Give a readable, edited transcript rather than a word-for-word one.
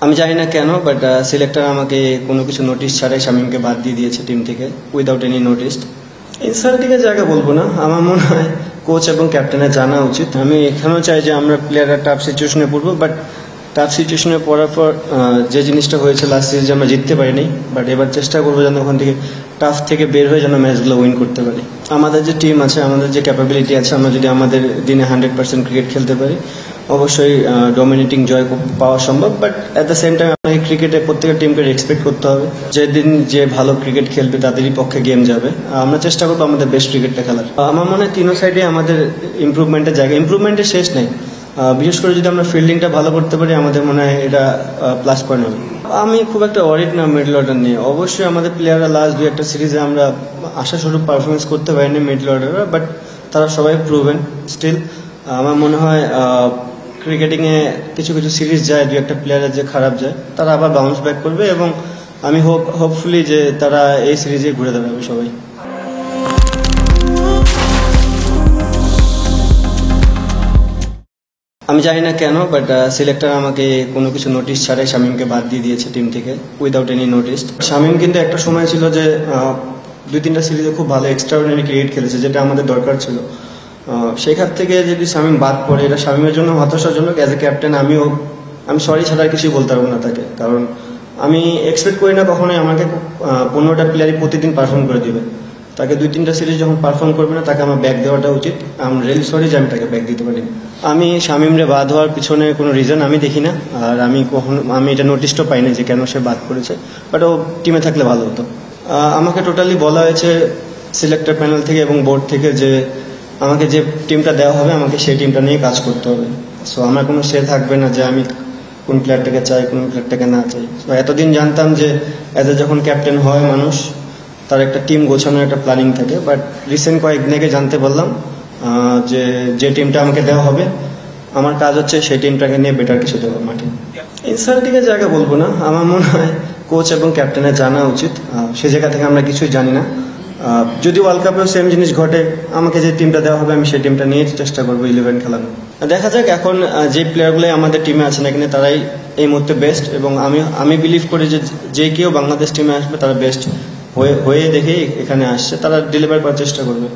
আমি জানি না কেন, বাট সিলেক্টর আমাকে কোনো কিছু নোটিশ ছাড়াই শামীমকে বাদ দিয়ে দিয়েছে টিম থেকে, উইদাউট এনি নোটিস। ইনসাল্টিংয়ের জায়গা বলবো না, আমার মনে হয় কোচ এবং ক্যাপ্টেনের জানা উচিত। আমি এখানেও চাই যে আমরা প্লেয়াররা টাফ সিচুয়েশনে পড়বো, বাট টাফ সিচুয়েশনে পড়ার পর যে জিনিসটা হয়েছে লাস্ট সিরিজে আমরা জিততে পারিনি, বাট এবার চেষ্টা করবো যেন ওখান থেকে টাফ থেকে বের হয়ে যেন ম্যাচগুলো উইন করতে পারি। আমাদের যে টিম আছে, আমাদের যে ক্যাপাবিলিটি আছে, আমরা যদি আমাদের দিনে 100% ক্রিকেট খেলতে পারি, অবশ্যই ডমিনেটিং জয় পাওয়া সম্ভব। But at the same time আপনাকে ক্রিকেটে প্রত্যেকটা টিমকে রেসপেক্ট করতে হবে। যেদিন যে ভালো ক্রিকেট খেলবে তাদেরই পক্ষে গেম যাবে। আমরা চেষ্টা করবো আমাদের বেস্ট ক্রিকেটটা খেলার। আমার মনে হয় তিনও সাইডে আমাদের ইমপ্রুভমেন্টের জায়গা, ইমপ্রুভমেন্টের শেষ নেই। বিশেষ করে যদি আমরা ফিল্ডিংটা ভালো করতে পারি, আমাদের মনে হয় এটা প্লাস পয়েন্ট হবে। আমি খুব একটা ওয়ারিড না মিডল অর্ডার নিয়ে। অবশ্যই আমাদের প্লেয়াররা লাস্ট দু একটা সিরিজে আমরা আশাস্বরূপ পারফরমেন্স করতে পারিনি মিডল অর্ডাররা, বাট তারা সবাই প্রুভেন স্টিল। আমার মনে হয় ক্রিকেটিংয়ে কিছু কিছু সিরিজ যায়, দু একটা প্লেয়ারের যে খারাপ যায়, তারা আবার বাউন্স ব্যাক করবে এবং আমি হোপফুলি যে তারা এই সিরিজে ঘুরে দাঁড়াবে সবাই। আমি জানি না কেন, বাট সিলেক্টর আমাকে কোনো কিছু নোটিশ ছাড়াই শামীমকে বাদ দিয়ে দিয়েছে টিম থেকে, উইদাউট এনি নোটিস। শামীম কিন্তু একটা সময় ছিল যে দুই তিনটা সিরিজে খুব ভালো এক্সট্রাঅর্ডিনারি ক্রিকেট খেলেছে, যেটা আমাদের দরকার ছিল। সেখান থেকে যদি শামীম বাদ পড়ে, এটা শামীমের জন্য হতাশাজনক। অ্যাজ এ ক্যাপ্টেন আমি সরি ছাড়া আর কিছুই বলতে পারবো না তাকে, কারণ আমি এক্সপেক্ট করি না কখনোই আমাকে 15টা প্লেয়ারই প্রতিদিন পারফর্ম করে দিবে। তাকে দুই তিনটা সিরিজ যখন পারফর্ম করবে না, তাকে আমার ব্যাক দেওয়াটা উচিত। আমি রিয়েলি সরি যে আমি তাকে ব্যাক দিতে পারি। আমি শামীমরে বাদ হওয়ার পিছনে কোনো রিজন আমি দেখি না, আর আমি এটা নোটিশও পাইনি যে কেন সে বাদ করেছে, বাট ও টিমে থাকলে ভালো হতো। আমাকে টোটালি বলা হয়েছে সিলেক্টর প্যানেল থেকে এবং বোর্ড থেকে যে আমাকে যে টিমটা দেওয়া হবে আমাকে সেই টিমটা নিয়ে কাজ করতে হবে। সো আমার কোনো সে থাকবে না যে আমি কোন প্লেয়ারটাকে চাই, কোন প্লেয়ারটাকে না চাই। সো এতদিন জানতাম যে যখন ক্যাপ্টেন হয় মানুষ, তার একটা টিম গোছানোর একটা প্ল্যানিং থাকে, বাট রিসেন্ট কয়েকদিন আগে জানতে পারলাম যে টিমটা আমাকে দেওয়া হবে, আমার কাজ হচ্ছে সেই টিমটাকে নিয়ে বেটার কিছু দেওয়া মাঠে। ইনসাল্টিংয়ের জায়গা বলবো না, আমার মনে হয় কোচ এবং ক্যাপ্টেনের জানা উচিত। সে জায়গা থেকে আমরা কিছুই জানি না। যদি ওয়ার্ল্ড কাপেও সেম জিনিস ঘটে, আমাকে যে টিমটা দেওয়া হবে আমি সেই টিমটা নিয়ে চেষ্টা করবো 11 খেলানো। দেখা যাক এখন যে প্লেয়ারগুলো আমাদের টিমে আছেন এখানে, তারাই এই মুহূর্তে বেস্ট, এবং আমি বিলিভ করি যে কেউ বাংলাদেশ টিমে আসবে তারা বেস্ট হয়ে দেখেই এখানে আসছে, তারা ডেলিভার করার চেষ্টা করবে।